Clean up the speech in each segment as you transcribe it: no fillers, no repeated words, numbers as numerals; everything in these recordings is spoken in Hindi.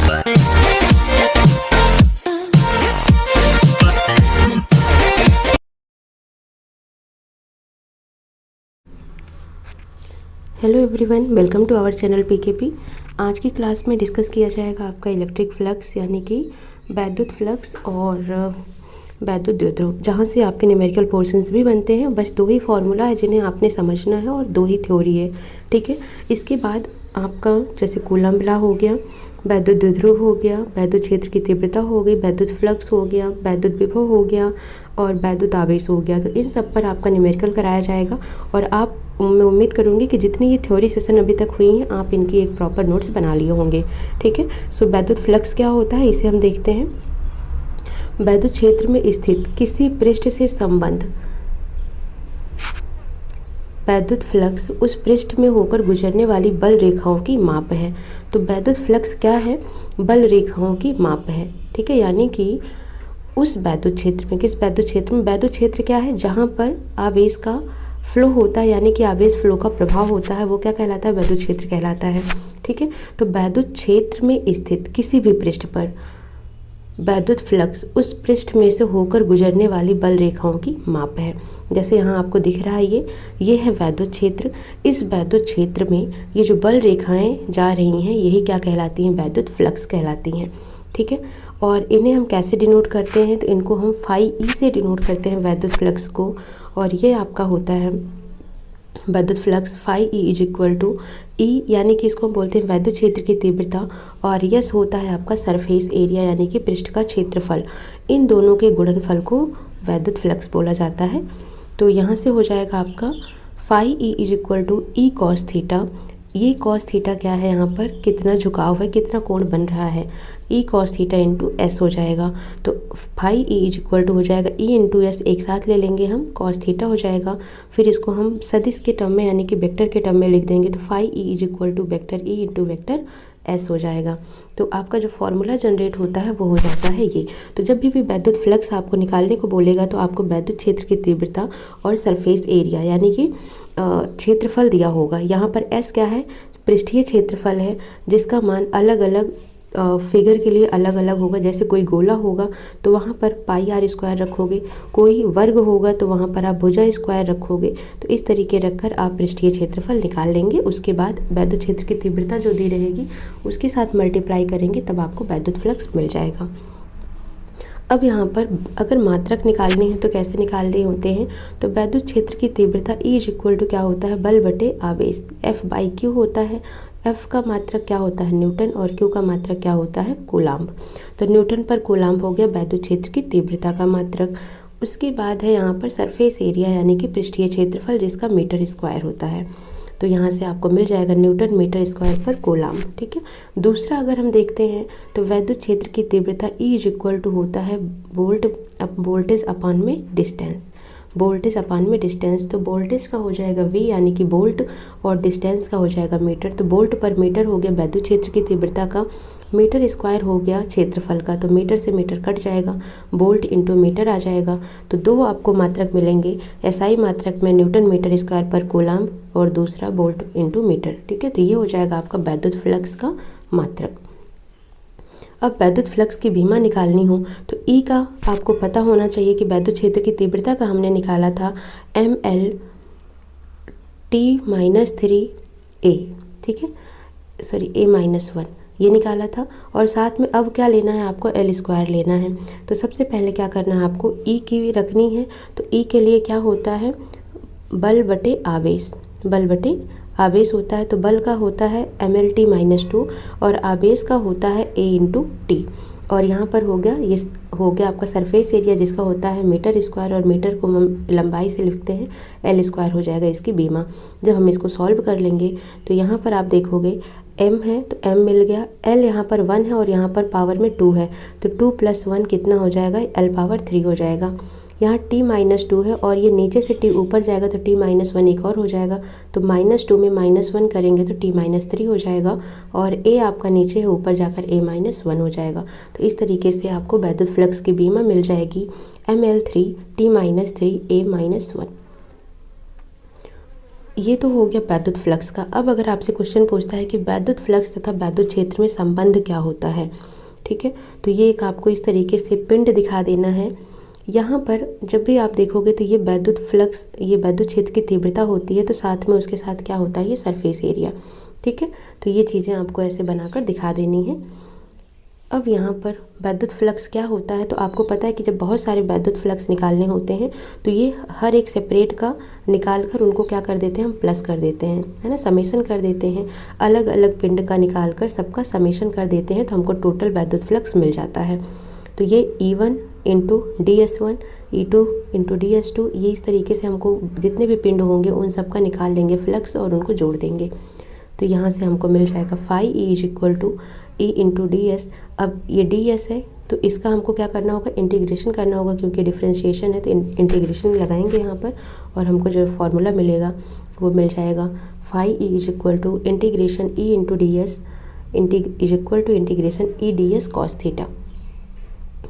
Hello everyone, welcome to our channel PKP. आज की क्लास में डिस्कस किया जाएगा आपका इलेक्ट्रिक फ्लक्स यानी कि वैद्युत फ्लक्स और वैद्युत द्विध्रुव, जहाँ से आपके न्यूमेरिकल पोर्शंस भी बनते हैं। बस दो ही फार्मूला है जिन्हें आपने समझना है और दो ही थ्योरी है, ठीक है। इसके बाद आपका जैसे कूलम्ब लॉ हो गया, वैद्युत द्विध्रुव हो गया, वैद्युत क्षेत्र की तीव्रता हो गई, वैद्युत फ्लक्स हो गया, वैद्युत विभव हो गया और वैद्युत आवेश हो गया। तो इन सब पर आपका न्यूमेरिकल कराया जाएगा और आप मैं उम्मीद करूँगी कि जितनी ये थ्योरी सेशन अभी तक हुई हैं आप इनकी एक प्रॉपर नोट्स बना लिए होंगे, ठीक है। सो वैद्युत फ्लक्स क्या होता है, इसे हम देखते हैं। वैद्युत क्षेत्र में स्थित किसी पृष्ठ से संबंध वैद्युत फ्लक्स उस पृष्ठ में होकर गुजरने वाली बल रेखाओं की माप है। तो वैद्युत फ्लक्स क्या है, बल रेखाओं की माप है, ठीक है। यानी कि उस वैद्युत क्षेत्र में, किस वैद्युत क्षेत्र में, वैद्युत क्षेत्र क्या है, जहाँ पर आवेश का फ्लो होता है यानी कि आवेश फ्लो का प्रभाव होता है, वो क्या कहलाता है, वैद्युत क्षेत्र कहलाता है, ठीक है। तो वैद्युत क्षेत्र में स्थित किसी भी पृष्ठ पर वैद्युत फ्लक्स उस पृष्ठ में से होकर गुजरने वाली बल रेखाओं की माप है। जैसे यहाँ आपको दिख रहा है ये है वैद्युत क्षेत्र। इस वैद्युत क्षेत्र में ये जो बल रेखाएं जा रही हैं यही क्या कहलाती हैं, वैद्युत फ्लक्स कहलाती हैं, ठीक है। और इन्हें हम कैसे डिनोट करते हैं, तो इनको हम फाई ई से डिनोट करते हैं वैद्युत फ्लक्स को। और ये आपका होता है वैद्युत flux phi E is equal to E, यानी कि इसको हम बोलते हैं वैद्युत क्षेत्र की तीव्रता, और यस होता है आपका सरफेस एरिया यानी कि पृष्ठ का क्षेत्रफल। इन दोनों के गुणनफल को वैद्युत फ्लक्स बोला जाता है। तो यहाँ से हो जाएगा आपका phi E is equal to E cos theta. ये कॉस थीटा क्या है, यहाँ पर कितना झुकाव है, कितना कोण बन रहा है, E cos theta into S हो जाएगा। तो phi E is equal to हो जाएगा ई इंटू एस, एक साथ ले लेंगे हम, कॉस थीटा हो जाएगा। फिर इसको हम सदिश के टर्म में यानी कि वेक्टर के टर्म में लिख देंगे, तो phi E is equal to vector E into vector S हो जाएगा। तो आपका जो फॉर्मूला जनरेट होता है वो हो जाता है ये। तो जब भी वैद्युत फ्लक्स आपको निकालने को बोलेगा तो आपको वैद्युत क्षेत्र की तीव्रता और सरफेस एरिया यानी कि क्षेत्रफल दिया होगा। यहाँ पर एस क्या है, पृष्ठीय क्षेत्रफल है, जिसका मान अलग अलग फिगर के लिए अलग अलग होगा। जैसे कोई गोला होगा तो वहाँ पर पाई आर स्क्वायर रखोगे, कोई वर्ग होगा तो वहाँ पर आप भुजा स्क्वायर रखोगे। तो इस तरीके रखकर आप पृष्ठीय क्षेत्रफल निकाल लेंगे। उसके बाद वैद्युत क्षेत्र की तीव्रता जो दी रहेगी उसके साथ मल्टीप्लाई करेंगे, तब आपको वैद्युत फ्लक्स मिल जाएगा। अब यहाँ पर अगर मात्रक निकालनी है तो कैसे निकालने होते हैं, तो वैद्युत क्षेत्र की तीव्रता E इज इक्वल टू क्या होता है, बल बटे आवेश, F बाई क्यू होता है। F का मात्रक क्या होता है, न्यूटन, और Q का मात्रक क्या होता है, कूलाम्ब। तो न्यूटन पर कूलाम्ब हो गया वैद्युत क्षेत्र की तीव्रता का मात्रक। उसके बाद है यहाँ पर सरफेस एरिया यानी कि पृष्ठीय क्षेत्रफल, जिसका मीटर स्क्वायर होता है। तो यहाँ से आपको मिल जाएगा न्यूटन मीटर स्क्वायर पर कूलाम्ब, ठीक है। दूसरा अगर हम देखते हैं तो वैद्युत क्षेत्र की तीव्रता E इज इक्वल टू होता है वोल्टेज अपान में डिस्टेंस, वोल्टेज अपान में डिस्टेंस। तो वोल्टेज का हो जाएगा V यानी कि वोल्ट, और डिस्टेंस का हो जाएगा मीटर। तो वोल्ट पर मीटर हो गया वैद्युत क्षेत्र की तीव्रता का, मीटर स्क्वायर हो गया क्षेत्रफल का, तो मीटर से मीटर कट जाएगा, वोल्ट इंटू मीटर आ जाएगा। तो दो आपको मात्रक मिलेंगे, एसआई मात्रक में न्यूटन मीटर स्क्वायर पर कूलाम्ब और दूसरा वोल्ट इंटू मीटर, ठीक है। तो ये हो जाएगा आपका वैद्युत फ्लक्स का मात्रक। अब वैद्युत फ्लक्स की भीमा निकालनी हो तो ई का आपको पता होना चाहिए कि वैद्युत क्षेत्र की तीव्रता का हमने निकाला था ml T-3 a, ठीक है, सॉरी a-1 ये निकाला था। और साथ में अब क्या लेना है आपको, एल स्क्वायर लेना है। तो सबसे पहले क्या करना है आपको, ई की रखनी है। तो ई के लिए क्या होता है, बल बटे आवेश, बल बटे आवेश होता है। तो बल का होता है mlt-2 और आवेश का होता है a इंटू टी। और यहाँ पर हो गया, ये हो गया आपका सरफेस एरिया, जिसका होता है मीटर स्क्वायर, और मीटर को हम लंबाई से लिखते हैं, एल स्क्वायर हो जाएगा इसकी बीमा। जब हम इसको सॉल्व कर लेंगे तो यहाँ पर आप देखोगे m है तो m मिल गया, l यहाँ पर 1 है और यहाँ पर पावर में 2 है, तो 2 + 1 कितना हो जाएगा, l पावर 3 हो जाएगा। यहाँ t-2 है और ये नीचे से t ऊपर जाएगा तो t-1 एक और हो जाएगा। तो -2 में -1 करेंगे तो t-3 हो जाएगा, और a आपका नीचे है, ऊपर जाकर a-1 हो जाएगा। तो इस तरीके से आपको वैद्युत फ्लक्स की बीमा मिल जाएगी ml3 t-3 a-1। ये तो हो गया वैद्युत फ्लक्स का। अब अगर आपसे क्वेश्चन पूछता है कि वैद्युत फ्लक्स तथा वैद्युत क्षेत्र में संबंध क्या होता है, ठीक है, तो ये एक आपको इस तरीके से पिंड दिखा देना है। यहाँ पर जब भी आप देखोगे तो ये वैद्युत फ्लक्स, ये वैद्युत क्षेत्र की तीव्रता होती है, तो साथ में उसके साथ क्या होता है, ये सरफेस एरिया, ठीक है। तो ये चीज़ें आपको ऐसे बनाकर दिखा देनी है। अब यहाँ पर वैद्युत फ्लक्स क्या होता है, तो आपको पता है कि जब बहुत सारे वैद्युत फ्लक्स निकालने होते हैं तो ये हर एक सेपरेट का निकाल कर उनको क्या कर देते हैं, हम प्लस कर देते हैं, है ना, समेशन कर देते हैं। अलग अलग पिंड का निकाल कर सबका समेशन कर देते हैं तो हमको टोटल वैद्युत फ्लक्स मिल जाता है। तो ये E1 into DS1, E2 into DS2, ये इस तरीके से हमको जितने भी पिंड होंगे उन सब का निकाल लेंगे फ्लक्स और उनको जोड़ देंगे। तो यहाँ से हमको मिल जाएगा phi E is equal to E into DS। अब ये DS है तो इसका हमको क्या करना होगा, इंटीग्रेशन करना होगा, क्योंकि डिफ्रेंशिएशन है तो इंटीग्रेशन लगाएंगे यहाँ पर और हमको जो फार्मूला मिलेगा वो मिल जाएगा phi E is equal to integration E into DS is equal to integration E DS cos theta,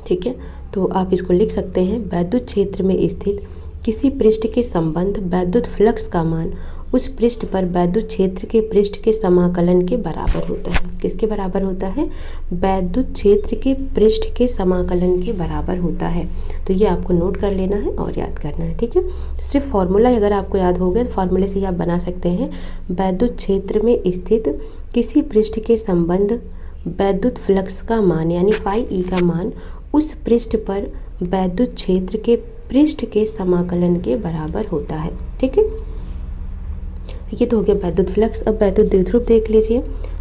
ठीक है। तो आप इसको लिख सकते हैं, वैद्युत क्षेत्र में स्थित किसी पृष्ठ के संबंध वैद्युत फ्लक्स का मान उस पृष्ठ पर वैद्युत क्षेत्र के पृष्ठ के समाकलन के बराबर होता है। किसके बराबर होता है, वैद्युत क्षेत्र के पृष्ठ के समाकलन के बराबर होता है। तो ये आपको नोट कर लेना है और याद करना है, ठीक है। सिर्फ फार्मूला अगर आपको याद हो गया तो फार्मूले से ही आप बना सकते हैं, वैद्युत क्षेत्र में स्थित किसी पृष्ठ के संबंध वैद्युत फ्लक्स का मान यानी phi E का मान उस पृष्ठ पर वैद्युत क्षेत्र के पृष्ठ के समाकलन के बराबर होता है, ठीक है। ये तो हो गया वैद्युत फ्लक्स। अब वैद्युत द्विध्रुव देख लीजिए।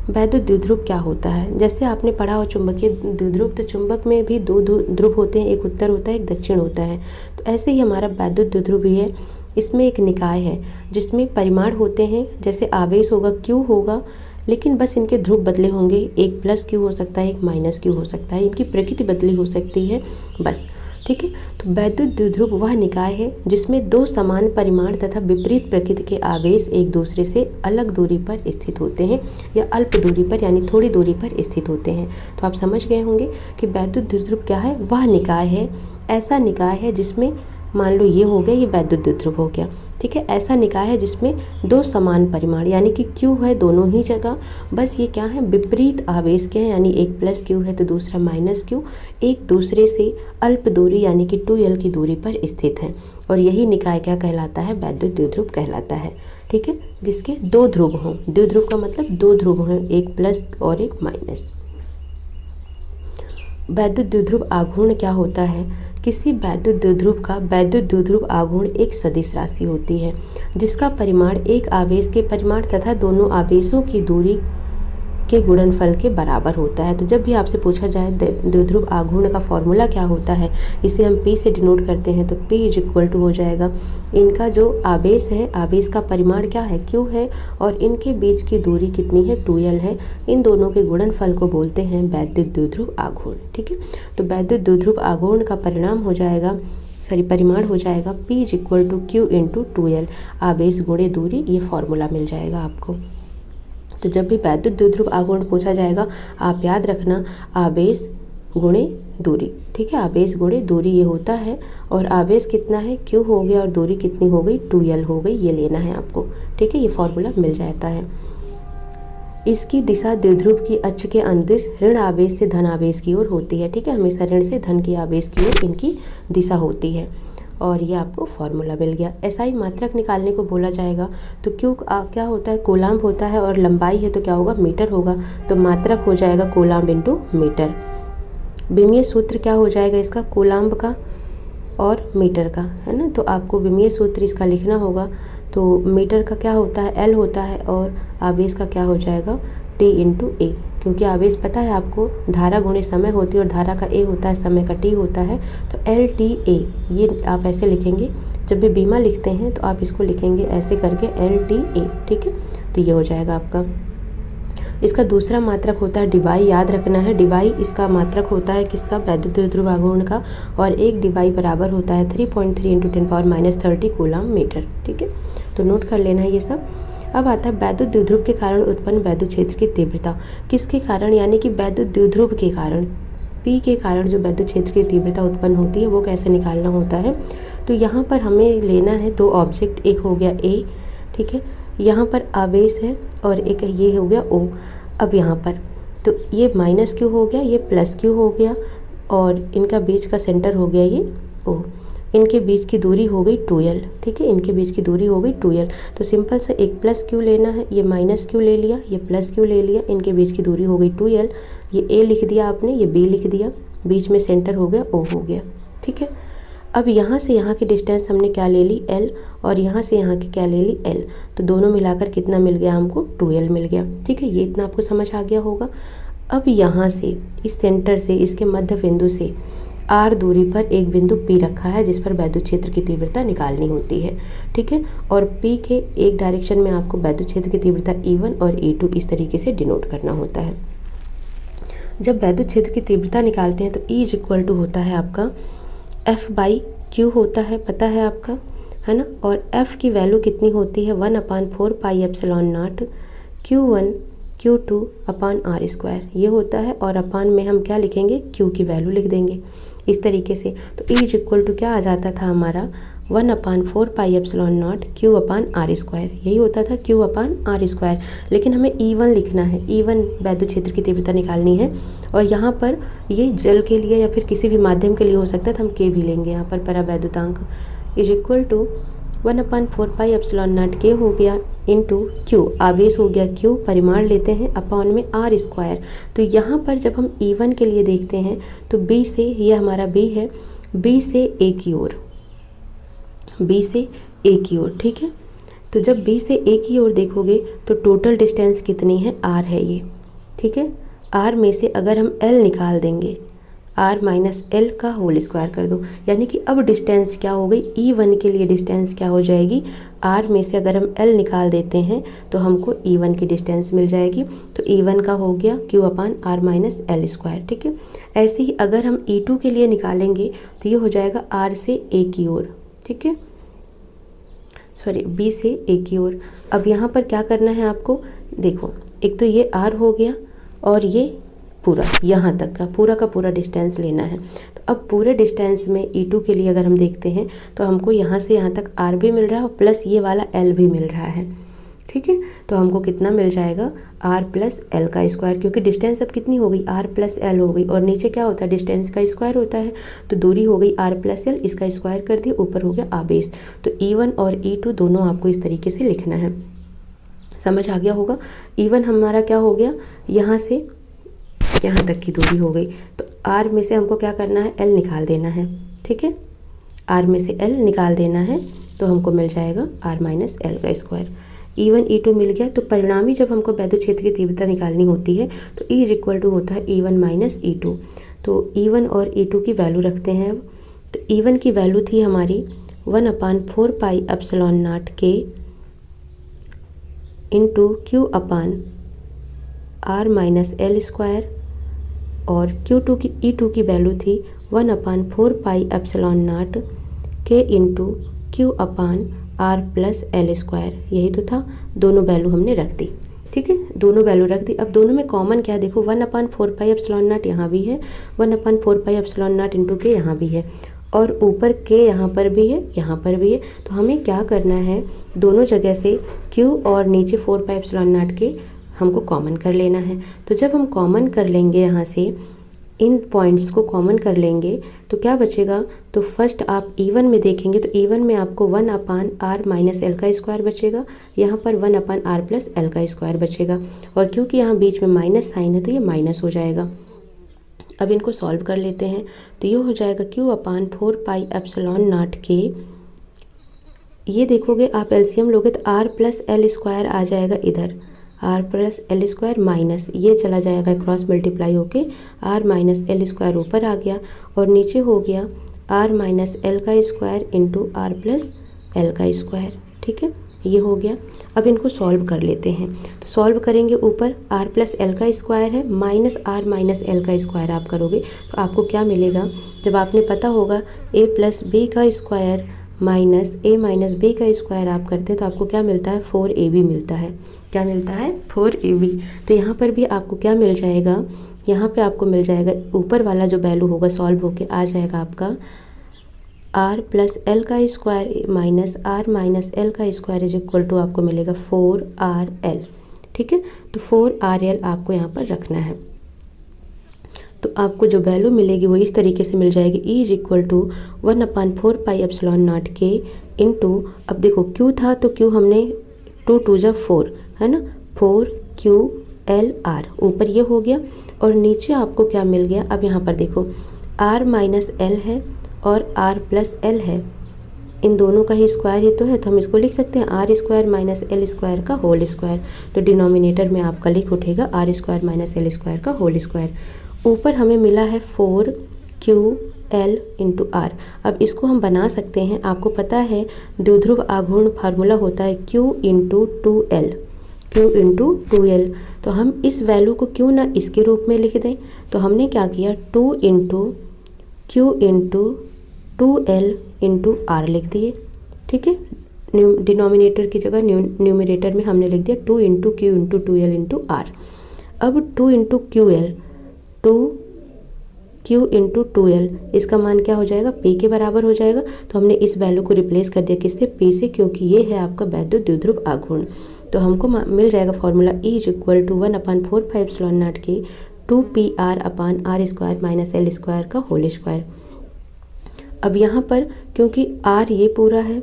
वैद्युत द्विध्रुव क्या होता है, जैसे आपने पढ़ा हो चुंबकीय द्विध्रुव, तो चुंबक में भी दो ध्रुव होते हैं, एक उत्तर होता है एक दक्षिण होता है। तो ऐसे ही हमारा वैद्युत द्विध्रुव भी है। इसमें एक निकाय है जिसमें परिमाण होते हैं, जैसे आवेश होगा Q होगा, लेकिन बस इनके ध्रुव बदले होंगे, एक प्लस Q हो सकता है एक माइनस Q हो सकता है, इनकी प्रकृति बदली हो सकती है बस, ठीक है। तो वैद्युत द्विध्रुव वह निकाय है जिसमें दो समान परिमाण तथा विपरीत प्रकृति के आवेश एक दूसरे से अलग दूरी पर स्थित होते हैं या अल्प दूरी पर यानी थोड़ी दूरी पर स्थित होते हैं। तो आप समझ गए होंगे कि वैद्युत द्विध्रुव क्या है, वह निकाय है, ऐसा निकाय है जिसमें मान लो ये हो गया, ये वैद्युत द्विध्रुव हो गया, ठीक है। ऐसा निकाय है जिसमें दो समान परिमाण यानी कि Q है दोनों ही जगह, बस ये क्या है, विपरीत आवेश के हैं, यानी एक प्लस Q है तो दूसरा माइनस Q, एक दूसरे से अल्प दूरी यानी कि 2L की दूरी पर स्थित है। और यही निकाय क्या कहलाता है, वैद्युत द्विध्रुव कहलाता है, ठीक है। जिसके दो ध्रुव हों, द्विध्रुव का मतलब दो ध्रुव हैं, एक प्लस और एक माइनस। वैद्युत द्विध्रुव आघूर्ण क्या होता है, किसी वैद्युत द्विध्रुव का वैद्युत द्विध्रुव आघूर्ण एक सदिश राशि होती है जिसका परिमाण एक आवेश के परिमाण तथा दोनों आवेशों की दूरी के गुणनफल के बराबर होता है। तो जब भी आपसे पूछा जाए द्विध्रुव आघूर्ण का फॉर्मूला क्या होता है, इसे हम P से डिनोट करते हैं, तो P इज इक्वल टू हो जाएगा, इनका जो आवेश है, आवेश का परिमाण क्या है, Q है, और इनके बीच की दूरी कितनी है, 2L है, इन दोनों के गुणनफल को बोलते हैं वैद्युत द्विध्रुव आघूर्ण, ठीक है। तो वैद्युत द्विध्रुव आघूर्ण का परिणाम हो जाएगा, परिमाण हो जाएगा P is equal to Q into 2L, आवेश गुणे दूरी, ये फॉर्मूला मिल जाएगा आपको। तो जब भी वैद्युत द्विध्रुव आघूर्ण पूछा जाएगा आप याद रखना, आवेश गुणे दूरी, ठीक है, आवेश गुणे दूरी ये होता है, और आवेश कितना है, Q हो गया, और दूरी कितनी हो गई, 2L हो गई, ये लेना है आपको, ठीक है, ये फॉर्मूला मिल जाता है। इसकी दिशा द्विध्रुव की अक्ष के अनुदिश ऋण आवेश से धन आवेश की ओर होती है, ठीक है, हमेशा ऋण से धन की आवेश की ओर इनकी दिशा होती है। और ये आपको फॉर्मूला मिल गया। SI मात्रक निकालने को बोला जाएगा तो Q क्या होता है, कोलाम्ब होता है, और लंबाई है तो क्या होगा, मीटर होगा, तो मात्रक हो जाएगा कोलाम्ब इंटू मीटर। विमीय सूत्र क्या हो जाएगा इसका, कोलाम्ब का और मीटर का, है ना। तो आपको विमीय सूत्र इसका लिखना होगा, तो मीटर का क्या होता है, L होता है, और आवेश का क्या हो जाएगा, T इंटू A, क्योंकि आवेश पता है आपको धारा गुणे समय होती है, और धारा का A होता है, समय का T होता है, तो LTA, ये आप ऐसे लिखेंगे। जब भी बीमा लिखते हैं तो आप इसको लिखेंगे ऐसे करके LTA, ठीक है। तो ये हो जाएगा आपका। इसका दूसरा मात्रक होता है डिबाई, याद रखना है, डिबाई इसका मात्रक होता है किसका, वैद्युत द्विध्रुव आघूर्ण का, और एक डिबाई बराबर होता है 3.3 इंटू 10⁻³ कोलाम्ब मीटर, ठीक है। तो नोट कर लेना है ये सब। अब आता है वैद्युत द्विध्रुव के कारण उत्पन्न वैद्युत क्षेत्र की तीव्रता, किसके कारण, यानी कि वैद्युत द्विध्रुव के कारण, P के कारण जो वैद्युत क्षेत्र की तीव्रता उत्पन्न होती है वो कैसे निकालना होता है। तो यहाँ पर हमें लेना है दो ऑब्जेक्ट, एक हो गया A, ठीक है, यहाँ पर आवेश है और एक ये हो गया O। अब यहाँ पर तो ये माइनस क्यू हो गया, ये प्लस क्यू हो गया और इनका बीच का सेंटर हो गया ये O। इनके बीच की दूरी हो गई 2l, ठीक है, इनके बीच की दूरी हो गई 2l। तो सिंपल से एक प्लस क्यू लेना है, ये माइनस क्यू ले लिया, ये प्लस क्यू ले लिया, इनके बीच की दूरी हो गई 2l। ये a लिख दिया आपने, ये b लिख दिया, बीच में सेंटर हो गया O हो गया, ठीक है। अब यहाँ से यहाँ की डिस्टेंस हमने क्या ले ली l और यहाँ से यहाँ की क्या ले ली l, तो दोनों मिलाकर कितना मिल गया हमको 2l मिल गया, ठीक है। ये इतना आपको समझ आ गया होगा। अब यहाँ से इस सेंटर से इसके मध्य बिंदु से r दूरी पर एक बिंदु P रखा है जिस पर वैद्युत क्षेत्र की तीव्रता निकालनी होती है, ठीक है। और P के एक डायरेक्शन में आपको वैद्युत क्षेत्र की तीव्रता E1 और E2 इस तरीके से डिनोट करना होता है। जब वैद्युत क्षेत्र की तीव्रता निकालते हैं तो E इज इक्वल टू होता है आपका F/Q होता है, पता है आपका, है ना। और F की वैल्यू कितनी होती है 1/4 pi epsilon not Q1 Q2 upon r², ये होता है। और अपान में हम क्या लिखेंगे, Q की वैल्यू लिख देंगे इस तरीके से। तो E इज इक्वल टू क्या आ जाता था हमारा 1/4 pi epsilon not Q upon r², यही होता था Q अपान r²। लेकिन हमें E1 लिखना है, E1 वैद्युत क्षेत्र की तीव्रता निकालनी है। और यहाँ पर ये जल के लिए या फिर किसी भी माध्यम के लिए हो सकता है, तो हम K भी लेंगे यहाँ पर, परावैद्युतांक is equal to 1/4 pi epsilon naught K हो गया इंटू Q, आवेश हो गया Q, परिमाण लेते हैं अपॉन में r²। तो यहाँ पर जब हम E1 के लिए देखते हैं तो B से, ये हमारा B है, B से A की ओर, B से A की ओर, ठीक है। तो जब B से A की ओर देखोगे तो टोटल डिस्टेंस कितनी है, R है ये, ठीक है। R में से अगर हम L निकाल देंगे, R माइनस L का होल स्क्वायर कर दो, यानी कि अब डिस्टेंस क्या हो गई, E1 के लिए डिस्टेंस क्या हो जाएगी, R में से अगर हम L निकाल देते हैं तो हमको E1 की डिस्टेंस मिल जाएगी। तो E1 का हो गया Q अपान R माइनस L², ठीक है। ऐसे ही अगर हम E2 के लिए निकालेंगे तो ये हो जाएगा R से A की ओर, ठीक है, सॉरी B से A की ओर। अब यहाँ पर क्या करना है आपको, देखो एक तो ये R हो गया और ये पूरा यहाँ तक का पूरा डिस्टेंस लेना है। तो अब पूरे डिस्टेंस में E2 के लिए अगर हम देखते हैं तो हमको यहाँ से यहाँ तक R भी मिल रहा है और प्लस ये वाला L भी मिल रहा है, ठीक है। तो हमको कितना मिल जाएगा R प्लस L का स्क्वायर, क्योंकि डिस्टेंस अब कितनी हो गई, R प्लस L हो गई। और नीचे क्या होता है, डिस्टेंस का स्क्वायर होता है। तो दूरी हो गई R प्लस L, इसका स्क्वायर कर दिया, ऊपर हो गया आवेश। तो E1 और E2 दोनों आपको इस तरीके से लिखना है, समझ आ गया होगा। E1 हमारा क्या हो गया, यहाँ से यहाँ तक की दूरी हो गई। तो R में से हमको क्या करना है, L निकाल देना है, ठीक है। R में से L निकाल देना है तो हमको मिल जाएगा R माइनस L का स्क्वायर। E1 E2 मिल गया। तो परिणामी जब हमको वैद्युत क्षेत्र की तीव्रता निकालनी होती है तो E इज इक्वल टू होता है E1 माइनस E2। तो E1 और E2 की वैल्यू रखते हैं अब। तो E1 की वैल्यू थी हमारी 1/4 pi epsilon naught K into Q अपान R माइनस L²। और Q2 की E2 की वैल्यू थी 1/4 pi epsilon naught K into Q अपान R प्लस L²। यही तो था, दोनों वैल्यू हमने रख दी, ठीक है, दोनों वैल्यू रख दी। अब दोनों में कॉमन क्या है, देखो 1/4 पाई एप्सिलॉन नॉट यहाँ भी है, 1/4 pi epsilon not into K यहाँ भी है, और ऊपर K यहाँ पर भी है, यहाँ पर भी है। तो हमें क्या करना है, दोनों जगह से Q और नीचे 4 पाई एप्सिलॉन नॉट K हमको कॉमन कर लेना है। तो जब हम कॉमन कर लेंगे, यहाँ से इन पॉइंट्स को कॉमन कर लेंगे तो क्या बचेगा, तो फर्स्ट आप E1 में देखेंगे तो E1 में आपको 1/R माइनस L का स्क्वायर बचेगा, यहाँ पर 1/R प्लस L का स्क्वायर बचेगा। और क्योंकि यहाँ बीच में माइनस साइन है तो ये माइनस हो जाएगा। अब इनको सॉल्व कर लेते हैं तो ये हो जाएगा Q/4 पाई एप्सिलॉन नॉट K। ये देखोगे आप एलसीएम लोगे तो R प्लस L² आ जाएगा इधर, R प्लस L² माइनस ये चला जाएगा क्रॉस मल्टीप्लाई होके, R माइनस L² ऊपर आ गया और नीचे हो गया R माइनस L का square into R plus L का स्क्वायर, ठीक है, ये हो गया। अब इनको सॉल्व कर लेते हैं। तो सॉल्व करेंगे, ऊपर R प्लस L का स्क्वायर है, माइनस R माइनस L का स्क्वायर आप करोगे तो आपको क्या मिलेगा, जब आपने पता होगा A प्लस B का square minus A minus B का स्क्वायर आप करते हैं तो आपको क्या मिलता है, 4AB मिलता है। क्या मिलता है, 4AB। तो यहाँ पर भी आपको क्या मिल जाएगा, यहाँ पे आपको मिल जाएगा ऊपर वाला जो वैल्यू होगा सॉल्व होके आ जाएगा आपका आर प्लस एल का square minus R minus L का स्क्वायर इज इक्वल टू आपको मिलेगा 4RL। ठीक है, तो 4RL आपको यहाँ पर रखना है। तो आपको जो वैल्यू मिलेगी वो इस तरीके से मिल जाएगी, E इज इक्वल टू 1/4πε0 के इंटू, अब देखो Q था तो Q हमने 2 2 जा 4 है ना, 4QLR ऊपर ये हो गया और नीचे आपको क्या मिल गया। अब यहाँ पर देखो R माइनस एल है और R प्लस एल है, इन दोनों का ही स्क्वायर ही तो है, तो हम इसको लिख सकते हैं R square minus L square का होल स्क्वायर। तो डिनोमिनेटर में आपका लिख उठेगा R square minus L square का होल स्क्वायर। ऊपर हमें मिला है 4QL इंटू आर। अब इसको हम बना सकते हैं, आपको पता है द्विध्रुव आघूर्ण फार्मूला होता है Q into 2L, Q into 2L। तो हम इस वैल्यू को क्यों ना इसके रूप में लिख दें। तो हमने क्या किया, 2 into Q into 2L into R लिख दिए। ठीक है, डिनोमिनेटर की जगह न्यूमरेटर में हमने लिख दिया 2 into Q into 2L into R. अब 2 into QL, 2Q into 2L, इसका मान क्या हो जाएगा, P के बराबर हो जाएगा। तो हमने इस वैल्यू को रिप्लेस कर दिया किससे, P से, क्योंकि ये है आपका वैद्युत द्विध्रुव आघूर्ण। तो हमको मिल जाएगा formula E is equal to 1/4πε0 के 2PR/R square minus L square का होल स्क्वायर। अब यहाँ पर क्योंकि R ये पूरा है,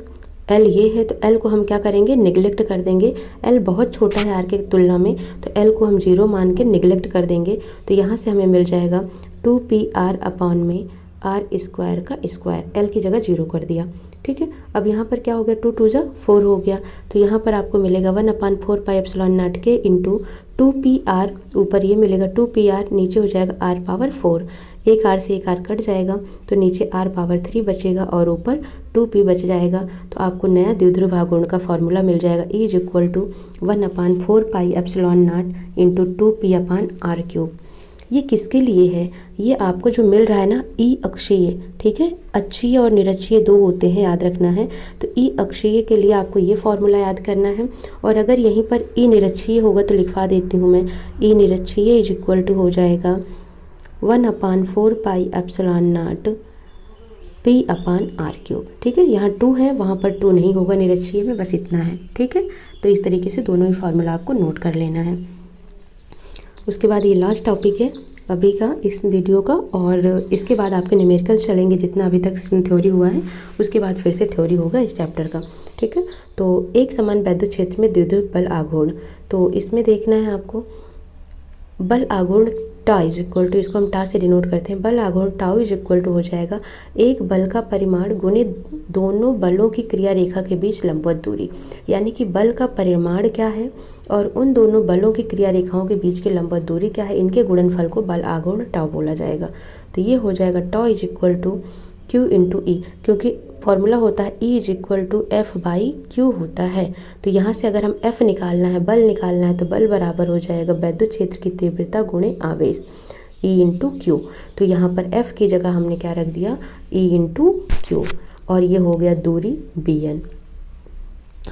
L ये है, तो L को हम क्या करेंगे, निगलेक्ट कर देंगे। L बहुत छोटा है R के तुलना में, तो L को हम 0 मान के निगलेक्ट कर देंगे। तो यहाँ से हमें मिल जाएगा 2PR अपॉन में R स्क्वायर का स्क्वायर, L की जगह 0 कर दिया। ठीक है, अब यहाँ पर क्या हो गया, 2 2 जा 4 हो गया। तो यहाँ पर आपको मिलेगा 1/4πε0 के इंटू 2PR, ऊपर ये मिलेगा 2PR, नीचे हो जाएगा R पावर 4, एक R से एक R कट जाएगा तो नीचे R पावर 3 बचेगा और ऊपर 2P बच जाएगा। तो आपको नया द्विध्रुव आघूर्ण का फॉर्मूला मिल जाएगा, E is equal to 1/4πε0 into 2P/R³। ये किसके लिए है, ये आपको जो मिल रहा है ना, E अक्षीय, ठीक है, अक्षीय और निरक्षीय दो होते हैं, याद रखना है। तो E अक्षीय के लिए आपको ये फॉर्मूला याद करना है। और अगर यहीं पर E निरक्षीय होगा तो लिखवा देती हूँ मैं, E निरक्षीय इज इक्वल टू हो जाएगा 1/4πε0 P/R³। ठीक है, यहाँ 2 है, वहाँ पर 2 नहीं होगा निरक्षीय में, बस इतना है। ठीक है, तो इस तरीके से दोनों ही फार्मूला आपको नोट कर लेना है। उसके बाद ये लास्ट टॉपिक है अभी का इस वीडियो का, और इसके बाद आपके न्यूमेरिकल्स चलेंगे। जितना अभी तक थ्योरी हुआ है उसके बाद फिर से थ्योरी होगा इस चैप्टर का। ठीक है, तो एक समान वैद्युत क्षेत्र में द्विध्रुव बल आघूर्ण, तो इसमें देखना है आपको बल आघूर्ण टा इज इक्वल टू, इसको हम टा से डिनोट करते हैं, बल आघूर्ण टाउ इज इक्वल टू हो जाएगा एक बल का परिमाण गुणे दोनों बलों की क्रिया रेखा के बीच लंबवत दूरी। यानी कि बल का परिमाण क्या है और उन दोनों बलों की क्रिया रेखाओं के बीच की लंबवत दूरी क्या है, इनके गुणनफल को बल आघूर्ण टाउ बोला जाएगा। तो ये हो जाएगा tau is equal to Q into E, क्योंकि फॉर्मूला होता है E is equal to F/Q होता है। तो यहाँ से अगर हम F निकालना है, बल निकालना है, तो बल बराबर हो जाएगा वैद्युत क्षेत्र की तीव्रता गुणे आवेश, E इंटू Q। तो यहाँ पर F की जगह हमने क्या रख दिया, E इंटू Q, और ये हो गया दूरी Bn,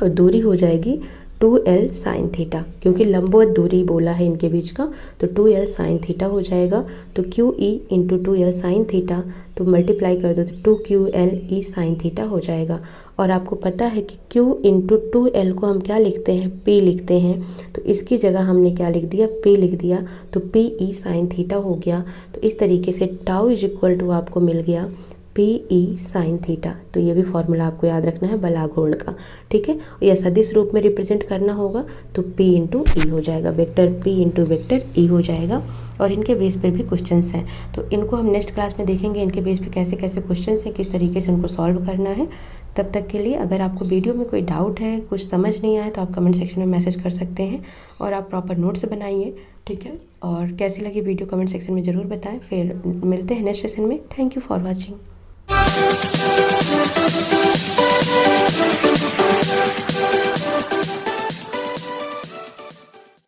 और दूरी हो जाएगी 2L साइन थीटा, क्योंकि लंबवत दूरी बोला है इनके बीच का, तो 2L साइन थीटा हो जाएगा। तो QE into 2L sine theta, तो मल्टीप्लाई कर दो तो 2QLE साइन थीटा हो जाएगा। और आपको पता है कि Q इंटू 2L को हम क्या लिखते हैं, P लिखते हैं, तो इसकी जगह हमने क्या लिख दिया, P लिख दिया, तो PE साइन थीटा हो गया। तो इस तरीके से टाउ इज इक्वल टू आपको मिल गया PE साइन थीटा। तो ये भी फॉर्मूला आपको याद रखना है बल आघूर्ण का। ठीक है, या सदिश रूप में रिप्रेजेंट करना होगा तो P इंटू ई हो जाएगा, vector P into vector E हो जाएगा। और इनके बेस पर भी क्वेश्चंस हैं, तो इनको हम नेक्स्ट क्लास में देखेंगे, इनके बेस पे कैसे कैसे क्वेश्चंस हैं, किस तरीके से उनको सॉल्व करना है। तब तक के लिए अगर आपको वीडियो में कोई डाउट है, कुछ समझ नहीं आया, तो आप कमेंट सेक्शन में मैसेज कर सकते हैं और आप प्रॉपर नोट्स बनाइए। ठीक है, और कैसी लगी वीडियो कमेंट सेक्शन में ज़रूर बताएं। फिर मिलते हैं नेक्स्ट सेशन में। Thank you for watching.